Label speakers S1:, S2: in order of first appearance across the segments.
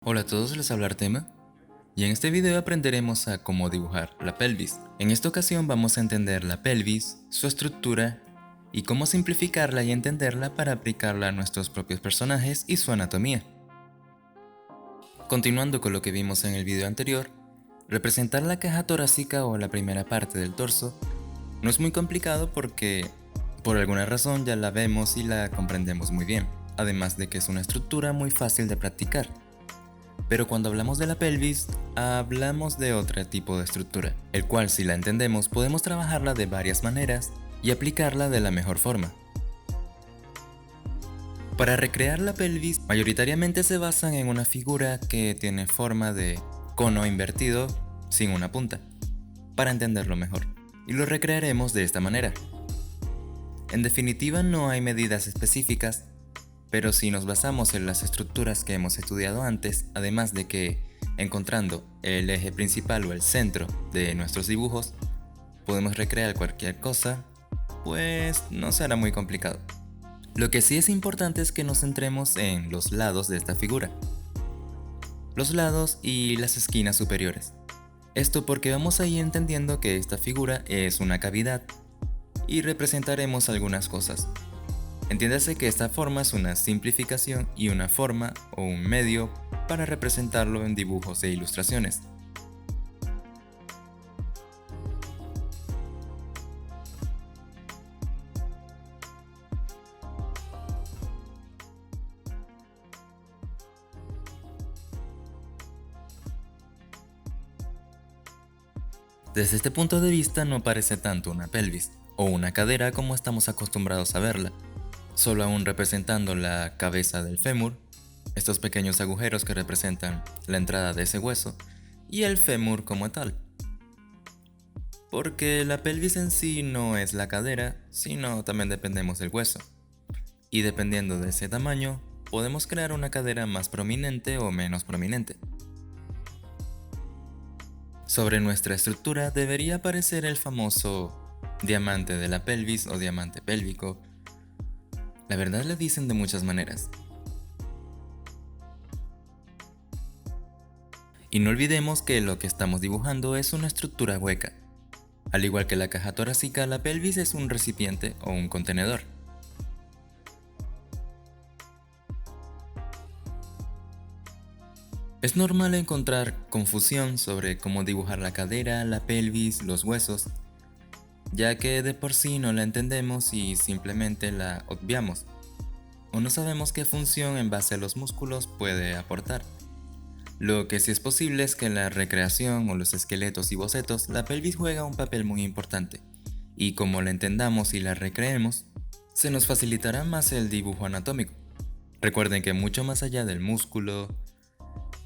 S1: Hola a todos, les habla Artema y en este video aprenderemos a cómo dibujar la pelvis. En esta ocasión vamos a entender la pelvis, su estructura y cómo simplificarla y entenderla para aplicarla a nuestros propios personajes y su anatomía. Continuando con lo que vimos en el video anterior, representar la caja torácica o la primera parte del torso no es muy complicado porque por alguna razón ya la vemos y la comprendemos muy bien, además de que es una estructura muy fácil de practicar. Pero cuando hablamos de la pelvis, hablamos de otro tipo de estructura, el cual si la entendemos podemos trabajarla de varias maneras y aplicarla de la mejor forma. Para recrear la pelvis, mayoritariamente se basan en una figura que tiene forma de cono invertido sin una punta, para entenderlo mejor, y lo recrearemos de esta manera. En definitiva, no hay medidas específicas, pero si nos basamos en las estructuras que hemos estudiado antes, además de que encontrando el eje principal o el centro de nuestros dibujos, podemos recrear cualquier cosa, pues no será muy complicado. Lo que sí es importante es que nos centremos en los lados de esta figura, los lados y las esquinas superiores. Esto porque vamos a ir entendiendo que esta figura es una cavidad y representaremos algunas cosas. Entiéndase que esta forma es una simplificación y una forma o un medio para representarlo en dibujos e ilustraciones. Desde este punto de vista no parece tanto una pelvis o una cadera como estamos acostumbrados a verla, solo aún representando la cabeza del fémur, estos pequeños agujeros que representan la entrada de ese hueso, y el fémur como tal. Porque la pelvis en sí no es la cadera, sino también dependemos del hueso. Y dependiendo de ese tamaño, podemos crear una cadera más prominente o menos prominente. Sobre nuestra estructura debería aparecer el famoso diamante de la pelvis o diamante pélvico. La verdad le dicen de muchas maneras. Y no olvidemos que lo que estamos dibujando es una estructura hueca. Al igual que la caja torácica, la pelvis es un recipiente o un contenedor. Es normal encontrar confusión sobre cómo dibujar la cadera, la pelvis, los huesos, ya que de por sí no la entendemos y simplemente la obviamos, o no sabemos qué función en base a los músculos puede aportar. Lo que sí es posible es que en la recreación o los esqueletos y bocetos, la pelvis juega un papel muy importante, y como la entendamos y la recreemos, se nos facilitará más el dibujo anatómico. Recuerden que mucho más allá del músculo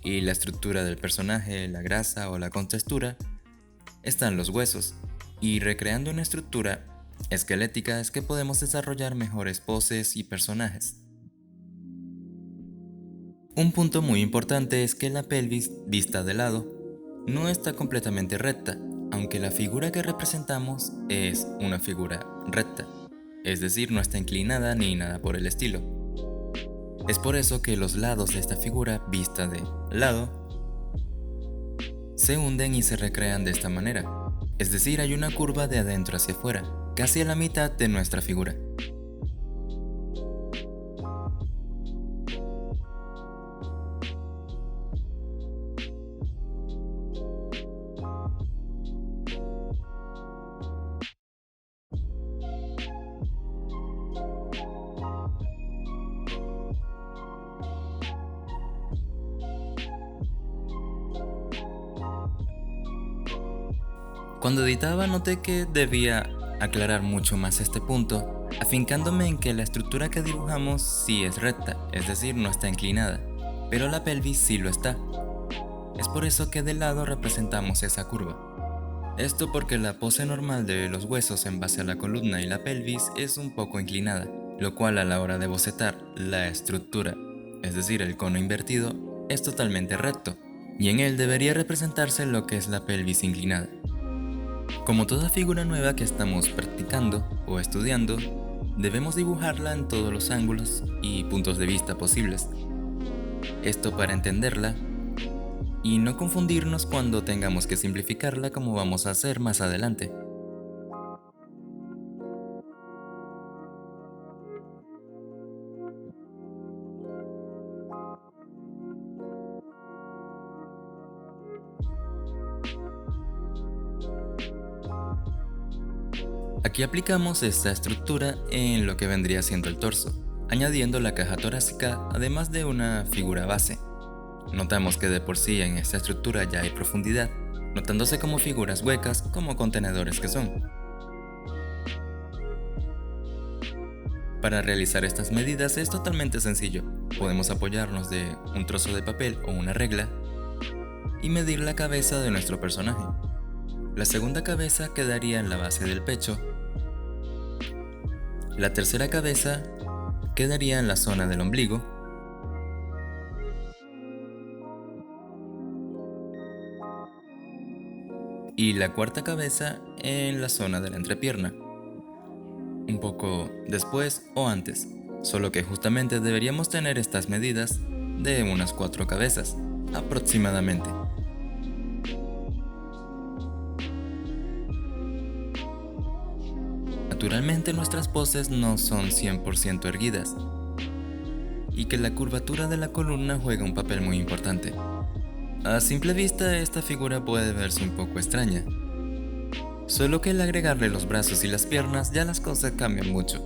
S1: y la estructura del personaje, la grasa o la contextura, están los huesos, y recreando una estructura esquelética es que podemos desarrollar mejores poses y personajes. Un punto muy importante es que la pelvis, vista de lado, no está completamente recta, aunque la figura que representamos es una figura recta, es decir, no está inclinada ni nada por el estilo. Es por eso que los lados de esta figura, vista de lado, se hunden y se recrean de esta manera, es decir, hay una curva de adentro hacia afuera, casi a la mitad de nuestra figura. Cuando editaba noté que debía aclarar mucho más este punto, afincándome en que la estructura que dibujamos sí es recta, es decir, no está inclinada, pero la pelvis sí lo está. Es por eso que de lado representamos esa curva. Esto porque la pose normal de los huesos en base a la columna y la pelvis es un poco inclinada, lo cual a la hora de bocetar la estructura, es decir, el cono invertido, es totalmente recto, y en él debería representarse lo que es la pelvis inclinada. Como toda figura nueva que estamos practicando o estudiando, debemos dibujarla en todos los ángulos y puntos de vista posibles. Esto para entenderla y no confundirnos cuando tengamos que simplificarla como vamos a hacer más adelante. Aquí aplicamos esta estructura en lo que vendría siendo el torso, añadiendo la caja torácica además de una figura base. Notamos que de por sí en esta estructura ya hay profundidad, notándose como figuras huecas como contenedores que son. Para realizar estas medidas es totalmente sencillo. Podemos apoyarnos de un trozo de papel o una regla y medir la cabeza de nuestro personaje. La segunda cabeza quedaría en la base del pecho. La tercera cabeza quedaría en la zona del ombligo. Y la cuarta cabeza en la zona de la entrepierna. Un poco después o antes, solo que justamente deberíamos tener estas medidas de unas 4 cabezas, aproximadamente. Naturalmente nuestras poses no son 100% erguidas, y que la curvatura de la columna juega un papel muy importante. A simple vista esta figura puede verse un poco extraña, solo que al agregarle los brazos y las piernas ya las cosas cambian mucho.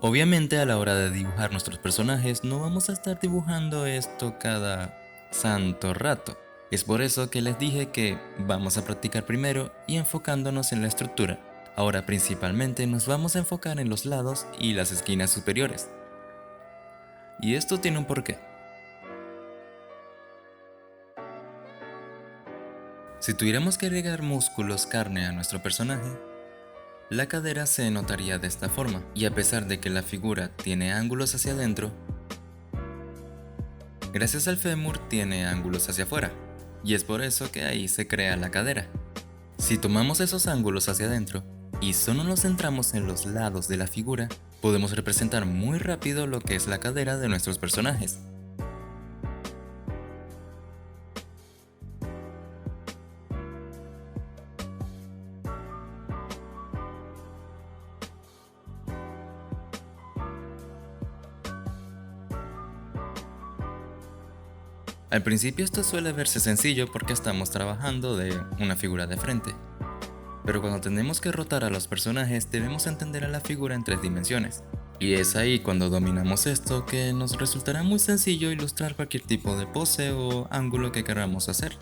S1: Obviamente a la hora de dibujar nuestros personajes no vamos a estar dibujando esto cada santo rato. Es por eso que les dije que vamos a practicar primero y enfocándonos en la estructura. Ahora principalmente nos vamos a enfocar en los lados y las esquinas superiores. Y esto tiene un porqué. Si tuviéramos que agregar músculos, carne a nuestro personaje, la cadera se notaría de esta forma, y a pesar de que la figura tiene ángulos hacia adentro, gracias al fémur tiene ángulos hacia afuera, y es por eso que ahí se crea la cadera. Si tomamos esos ángulos hacia adentro y solo nos centramos en los lados de la figura, podemos representar muy rápido lo que es la cadera de nuestros personajes. Al principio esto suele verse sencillo porque estamos trabajando de una figura de frente, pero cuando tenemos que rotar a los personajes debemos entender a la figura en 3 dimensiones. Y es ahí cuando dominamos esto que nos resultará muy sencillo ilustrar cualquier tipo de pose o ángulo que queramos hacer.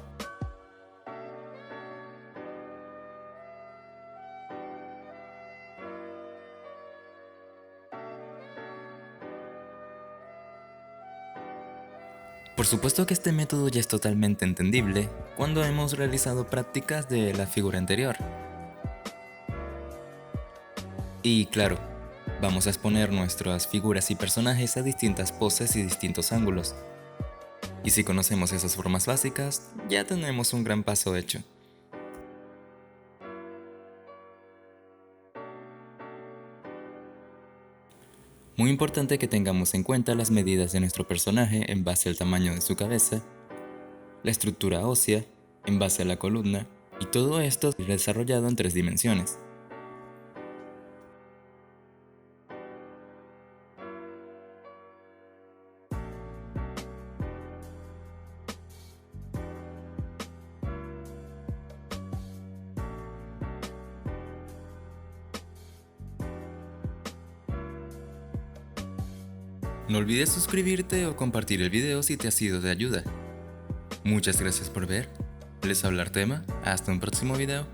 S1: Por supuesto que este método ya es totalmente entendible cuando hemos realizado prácticas de la figura anterior. Y claro, vamos a exponer nuestras figuras y personajes a distintas poses y distintos ángulos. Y si conocemos esas formas básicas, ya tenemos un gran paso hecho. Muy importante que tengamos en cuenta las medidas de nuestro personaje en base al tamaño de su cabeza, la estructura ósea, en base a la columna, y todo esto desarrollado en 3 dimensiones. No olvides suscribirte o compartir el video si te ha sido de ayuda. Muchas gracias por ver. Les habla Artema. Hasta un próximo video.